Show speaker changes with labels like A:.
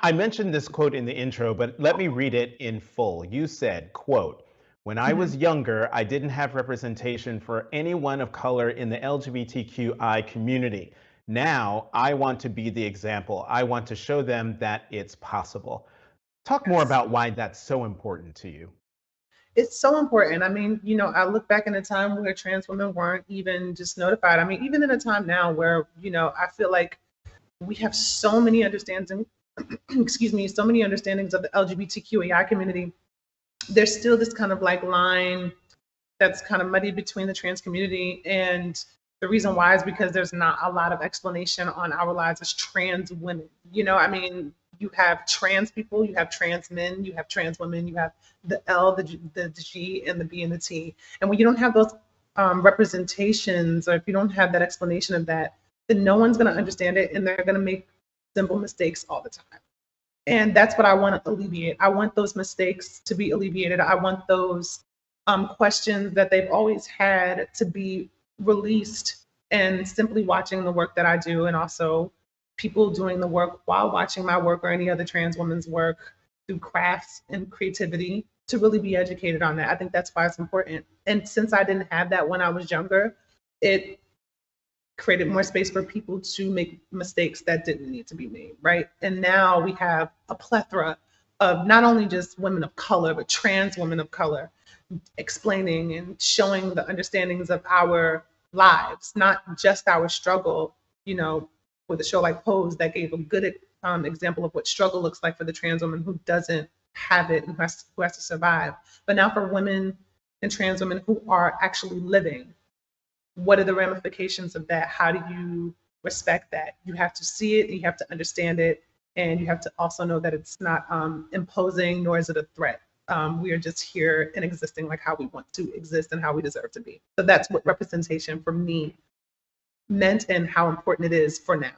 A: I mentioned this quote in the intro, but let me read it in full. You said, quote, "When I
B: Mhm.
A: was younger, I didn't have representation for anyone of color in the LGBTQI community. Now I want to be the example. I want to show them that it's possible." Talk more
B: Yes.
A: about why that's so important to you.
B: It's so important. I mean, I look back in a time where trans women weren't even just notified. I mean, even in a time now where, I feel like we have so many understandings, excuse me, so many understandings of the LGBTQAI community. There's still this kind of like line that's kind of muddy between the trans community. And the reason why is because there's not a lot of explanation on our lives as trans women. I mean, you have trans people, you have trans men, you have trans women, you have the L, the G, and the B and the T. And when you don't have those representations, or if you don't have that explanation of that, then no one's going to understand it, and they're going to make simple mistakes all the time. And that's what I want to alleviate. I want those mistakes to be alleviated. I want those questions that they've always had to be released. And simply watching the work that I do, and also people doing the work while watching my work or any other trans woman's work through crafts and creativity, to really be educated on that. I think that's why it's important. And since I didn't have that when I was younger, it created more space for people to make mistakes that didn't need to be made, right? And now we have a plethora of not only just women of color, but trans women of color explaining and showing the understandings of our lives, not just our struggle, with a show like Pose that gave a good example of what struggle looks like for the trans woman who doesn't have it and who has to survive. But now for women and trans women who are actually living, what are the ramifications of that? How do you respect that? You have to see it, you have to understand it, and you have to also know that it's not imposing, nor is it a threat. We are just here and existing like how we want to exist and how we deserve to be. So that's what representation for me meant and how important it is for now.